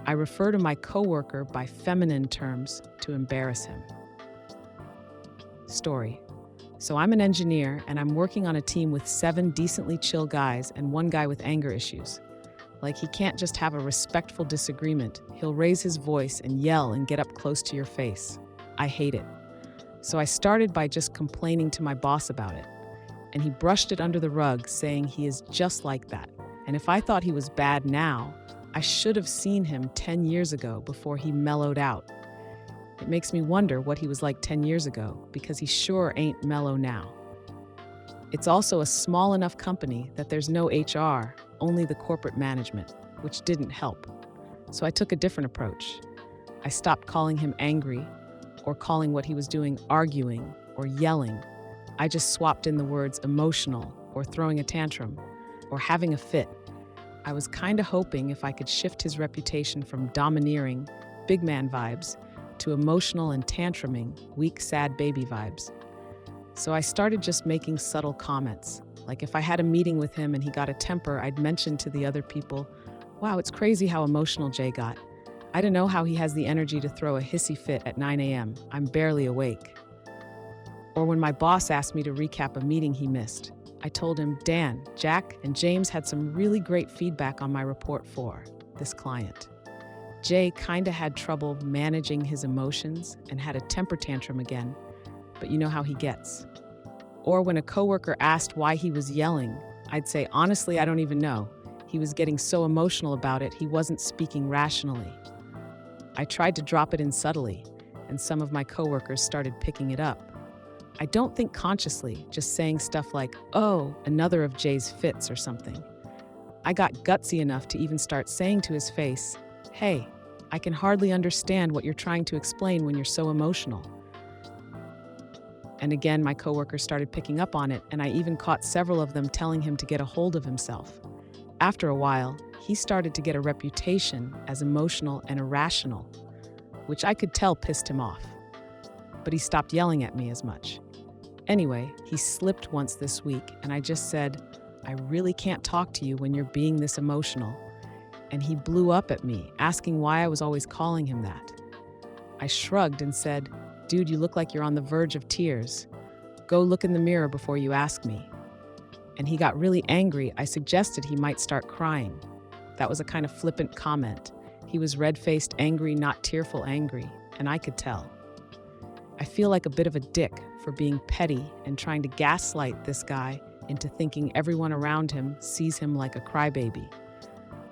I refer to my coworker by feminine terms to embarrass him. Story. So I'm an engineer and I'm working on a team with 7 decently chill guys and 1 guy with anger issues. Like he can't just have a respectful disagreement. He'll raise his voice and yell and get up close to your face. I hate it. So I started by just complaining to my boss about it. And he brushed it under the rug, saying he is just like that. And if I thought he was bad now, I should have seen him 10 years ago before he mellowed out. It makes me wonder what he was like 10 years ago, because he sure ain't mellow now. It's also a small enough company that there's no HR, only the corporate management, which didn't help. So I took a different approach. I stopped calling him angry, or calling what he was doing arguing or yelling. I just swapped in the words emotional, or throwing a tantrum, or having a fit. I was kinda hoping if I could shift his reputation from domineering, big man vibes, to emotional and tantruming, weak, sad baby vibes. So I started just making subtle comments. Like if I had a meeting with him and he got a temper, I'd mention to the other people, wow, it's crazy how emotional Jay got. I don't know how he has the energy to throw a hissy fit at 9 a.m. I'm barely awake. Or when my boss asked me to recap a meeting he missed, I told him, Dan, Jack, and James had some really great feedback on my report for this client. Jay kinda had trouble managing his emotions and had a temper tantrum again, but you know how he gets. Or when a coworker asked why he was yelling, I'd say, honestly, I don't even know. He was getting so emotional about it, he wasn't speaking rationally. I tried to drop it in subtly, and some of my coworkers started picking it up. I don't think consciously, just saying stuff like, oh, another of Jay's fits or something. I got gutsy enough to even start saying to his face, hey, I can hardly understand what you're trying to explain when you're so emotional. And again, my coworkers started picking up on it, and I even caught several of them telling him to get a hold of himself. After a while, he started to get a reputation as emotional and irrational, which I could tell pissed him off. But he stopped yelling at me as much. Anyway, he slipped once this week, and I just said, I really can't talk to you when you're being this emotional. And he blew up at me, asking why I was always calling him that. I shrugged and said, dude, you look like you're on the verge of tears. Go look in the mirror before you ask me. And he got really angry. I suggested he might start crying. That was a kind of flippant comment. He was red-faced angry, not tearful angry, and I could tell. I feel like a bit of a dick for being petty and trying to gaslight this guy into thinking everyone around him sees him like a crybaby.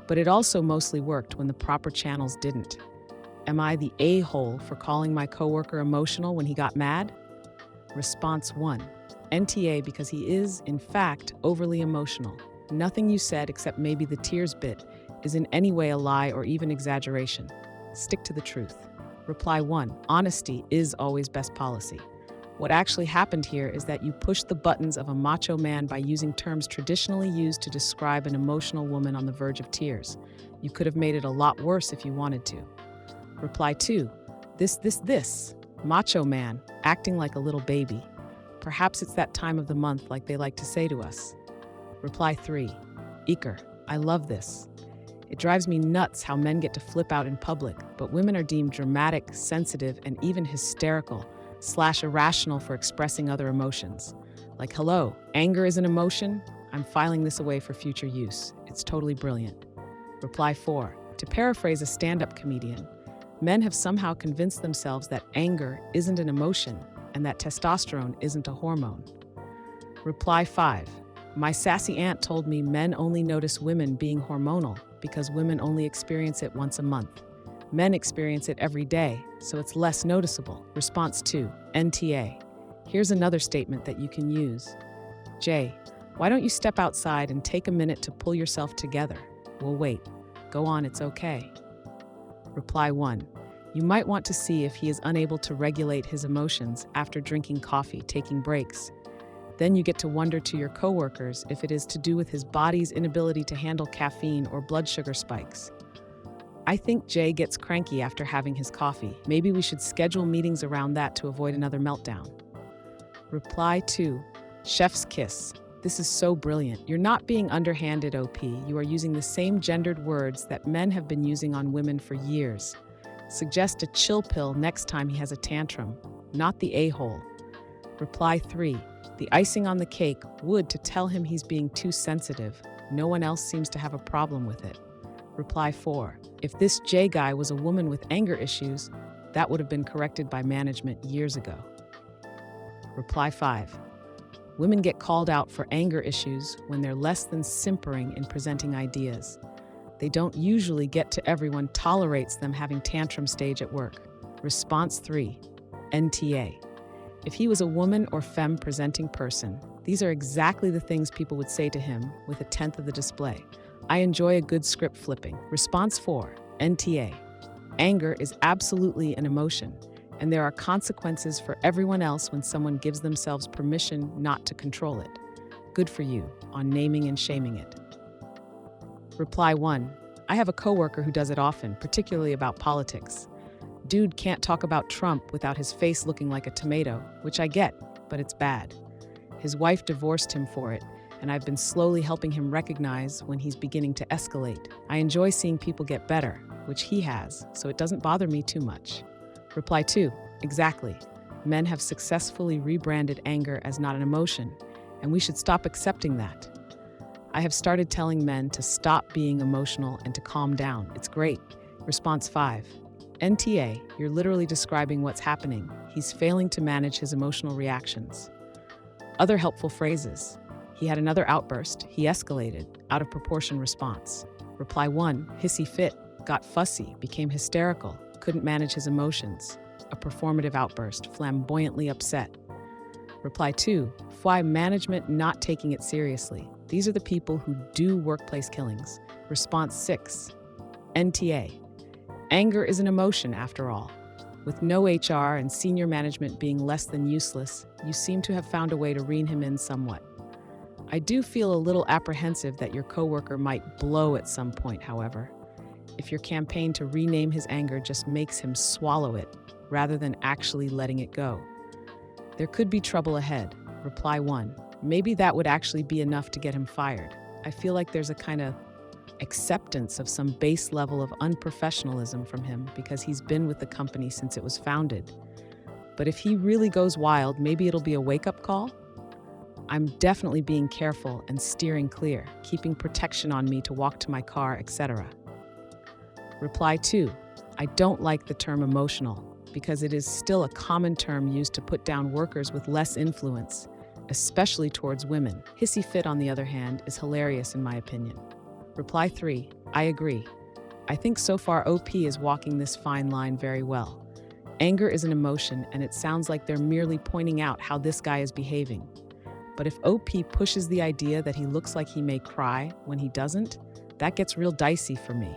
But it also mostly worked when the proper channels didn't. Am I the a-hole for calling my coworker emotional when he got mad? Response 1. NTA because he is, in fact, overly emotional. Nothing you said, except maybe the tears bit, is in any way a lie or even exaggeration. Stick to the truth. Reply 1. Honesty is always best policy. What actually happened here is that you pushed the buttons of a macho man by using terms traditionally used to describe an emotional woman on the verge of tears. You could have made it a lot worse if you wanted to. Reply 2. This. Macho man, acting like a little baby. Perhaps it's that time of the month, like they like to say to us. Reply 3. Eker, I love this. It drives me nuts how men get to flip out in public, but women are deemed dramatic, sensitive, and even hysterical/irrational for expressing other emotions. Like, hello, anger is an emotion? I'm filing this away for future use. It's totally brilliant. Reply 4. To paraphrase a stand-up comedian, men have somehow convinced themselves that anger isn't an emotion and that testosterone isn't a hormone. Reply 5. My sassy aunt told me men only notice women being hormonal because women only experience it once a month. Men experience it every day, so it's less noticeable. Response 2. NTA. Here's another statement that you can use. Jay, why don't you step outside and take a minute to pull yourself together? We'll wait. Go on, it's okay. Reply 1. You might want to see if he is unable to regulate his emotions after drinking coffee, taking breaks. Then you get to wonder to your coworkers if it is to do with his body's inability to handle caffeine or blood sugar spikes. I think Jay gets cranky after having his coffee. Maybe we should schedule meetings around that to avoid another meltdown. Reply 2. Chef's kiss. This is so brilliant. You're not being underhanded, OP. You are using the same gendered words that men have been using on women for years. Suggest a chill pill next time he has a tantrum, not the a-hole. Reply 3. The icing on the cake would to tell him he's being too sensitive. No one else seems to have a problem with it. Reply 4. If this J guy was a woman with anger issues, that would have been corrected by management years ago. Reply 5. Women get called out for anger issues when they're less than simpering in presenting ideas. They don't usually get to everyone tolerates them having tantrum stage at work. Response 3. NTA. If he was a woman or femme presenting person, these are exactly the things people would say to him with a tenth of the display. I enjoy a good script flipping. Response 4. NTA. Anger is absolutely an emotion, and there are consequences for everyone else when someone gives themselves permission not to control it. Good for you on naming and shaming it. Reply 1. I have a coworker who does it often, particularly about politics. Dude can't talk about Trump without his face looking like a tomato, which I get, but it's bad. His wife divorced him for it, and I've been slowly helping him recognize when he's beginning to escalate. I enjoy seeing people get better, which he has, so it doesn't bother me too much. Reply 2. Exactly. Men have successfully rebranded anger as not an emotion, and we should stop accepting that. I have started telling men to stop being emotional and to calm down. It's great. Response 5. NTA, you're literally describing what's happening. He's failing to manage his emotional reactions. Other helpful phrases. He had another outburst. He escalated. Out of proportion response. Reply 1. Hissy fit. Got fussy. Became hysterical. Couldn't manage his emotions. A performative outburst. Flamboyantly upset. Reply 2. Why management not taking it seriously. These are the people who do workplace killings. Response 6. NTA. Anger is an emotion, after all. With no HR and senior management being less than useless, you seem to have found a way to rein him in somewhat. I do feel a little apprehensive that your coworker might blow at some point, however. If your campaign to rename his anger just makes him swallow it, rather than actually letting it go. There could be trouble ahead. Reply 1. Maybe that would actually be enough to get him fired. I feel like there's a kind of acceptance of some base level of unprofessionalism from him because he's been with the company since it was founded. But if he really goes wild, maybe it'll be a wake-up call? I'm definitely being careful and steering clear, keeping protection on me to walk to my car, etc. Reply 2. I don't like the term emotional because it is still a common term used to put down workers with less influence, especially towards women. Hissy fit, on the other hand, is hilarious in my opinion. Reply 3. I agree. I think so far OP is walking this fine line very well. Anger is an emotion, and it sounds like they're merely pointing out how this guy is behaving. But if OP pushes the idea that he looks like he may cry when he doesn't, that gets real dicey for me.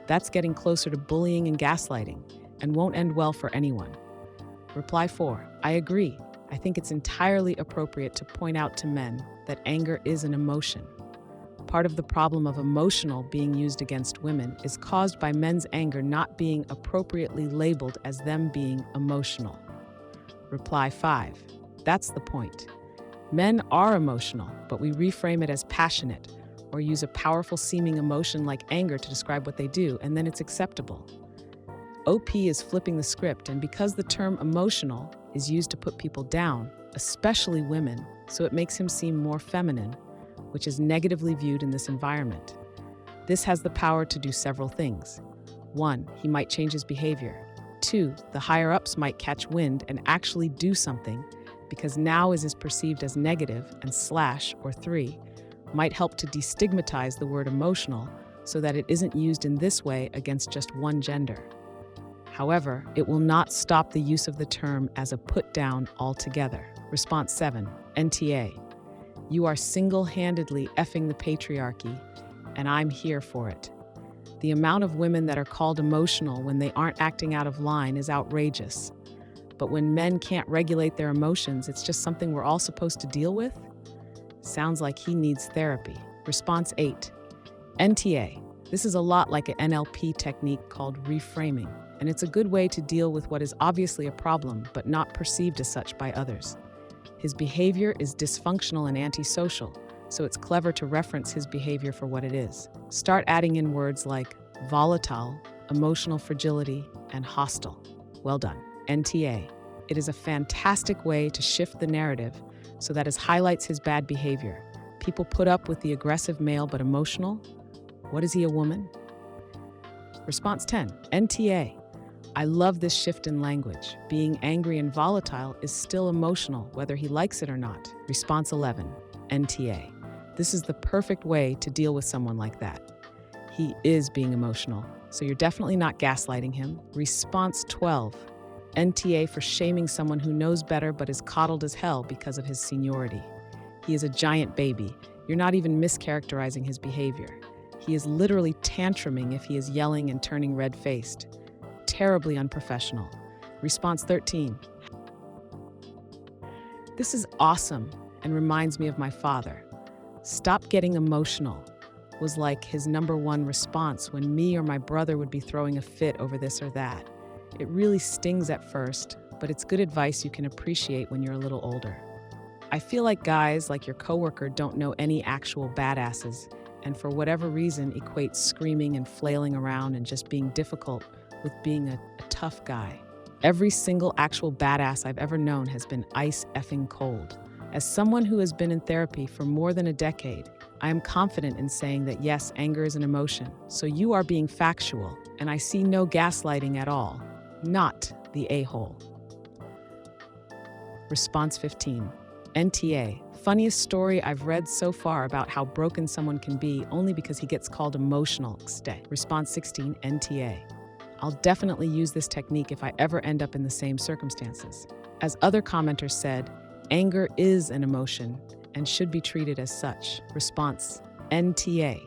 That's getting closer to bullying and gaslighting, and won't end well for anyone. Reply 4. I agree. I think it's entirely appropriate to point out to men that anger is an emotion. Part of the problem of emotional being used against women is caused by men's anger not being appropriately labeled as them being emotional. Reply 5. That's the point. Men are emotional, but we reframe it as passionate, or use a powerful seeming emotion like anger to describe what they do, and then it's acceptable. OP is flipping the script, and because the term emotional is used to put people down, especially women, so it makes him seem more feminine, which is negatively viewed in this environment. This has the power to do several things. 1. He might change his behavior. 2. The higher-ups might catch wind and actually do something, because now is perceived as negative, and or 3, might help to destigmatize the word emotional so that it isn't used in this way against just one gender. However, it will not stop the use of the term as a put-down altogether. Response 7. NTA. You are single-handedly effing the patriarchy, and I'm here for it. The amount of women that are called emotional when they aren't acting out of line is outrageous. But when men can't regulate their emotions, it's just something we're all supposed to deal with? Sounds like he needs therapy. Response 8. NTA. This is a lot like an NLP technique called reframing, and it's a good way to deal with what is obviously a problem but not perceived as such by others. His behavior is dysfunctional and antisocial, so it's clever to reference his behavior for what it is. Start adding in words like volatile, emotional fragility, and hostile. Well done. NTA. It is a fantastic way to shift the narrative so that it highlights his bad behavior. People put up with the aggressive male but emotional. What is he, a woman? Response 10. NTA. I love this shift in language. Being angry and volatile is still emotional, whether he likes it or not. Response 11. NTA. This is the perfect way to deal with someone like that. He is being emotional, so you're definitely not gaslighting him. Response 12. NTA for shaming someone who knows better but is coddled as hell because of his seniority. He is a giant baby. You're not even mischaracterizing his behavior. He is literally tantruming if he is yelling and turning red-faced. Terribly unprofessional. Response 13. This is awesome and reminds me of my father. Stop getting emotional was like his number one response when me or my brother would be throwing a fit over this or that. It really stings at first, but it's good advice you can appreciate when you're a little older. I feel like guys like your coworker don't know any actual badasses, and for whatever reason equate screaming and flailing around and just being difficult with being a tough guy. Every single actual badass I've ever known has been ice effing cold. As someone who has been in therapy for more than a decade, I am confident in saying that yes, anger is an emotion, so you are being factual, and I see no gaslighting at all. Not the a-hole. Response 15. NTA. Funniest story I've read so far about how broken someone can be only because he gets called emotional. Response 16. NTA. I'll definitely use this technique if I ever end up in the same circumstances. As other commenters said, anger is an emotion and should be treated as such. Response NTA.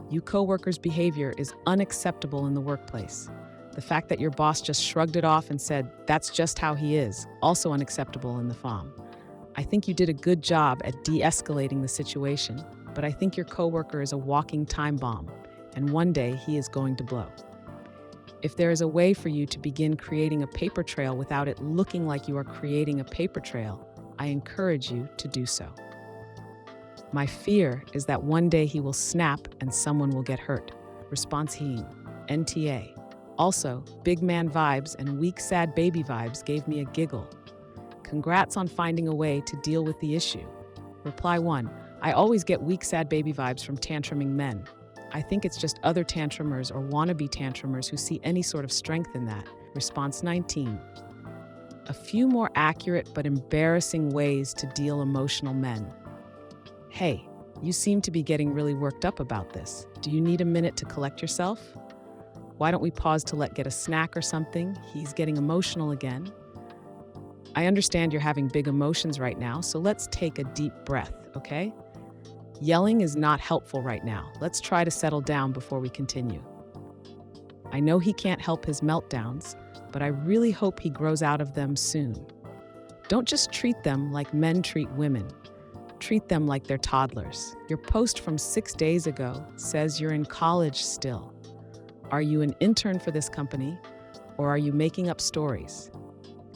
You coworkers' behavior is unacceptable in the workplace. The fact that your boss just shrugged it off and said, that's just how he is, also unacceptable in the FOM. I think you did a good job at de-escalating the situation, but I think your coworker is a walking time bomb, and one day he is going to blow. If there is a way for you to begin creating a paper trail without it looking like you are creating a paper trail, I encourage you to do so. My fear is that one day he will snap and someone will get hurt. Response Heen. NTA. Also, big man vibes and weak sad baby vibes gave me a giggle. Congrats on finding a way to deal with the issue. Reply 1. I always get weak sad baby vibes from tantruming men. I think it's just other tantrumers or wannabe tantrumers who see any sort of strength in that. Response 19. A few more accurate but embarrassing ways to deal emotional men. Hey, you seem to be getting really worked up about this. Do you need a minute to collect yourself? Why don't we pause to get a snack or something? He's getting emotional again. I understand you're having big emotions right now, so let's take a deep breath, okay? Yelling is not helpful right now. Let's try to settle down before we continue. I know he can't help his meltdowns, but I really hope he grows out of them soon. Don't just treat them like men treat women. Treat them like they're toddlers. Your post from 6 days ago says you're in college still. Are you an intern for this company, or are you making up stories?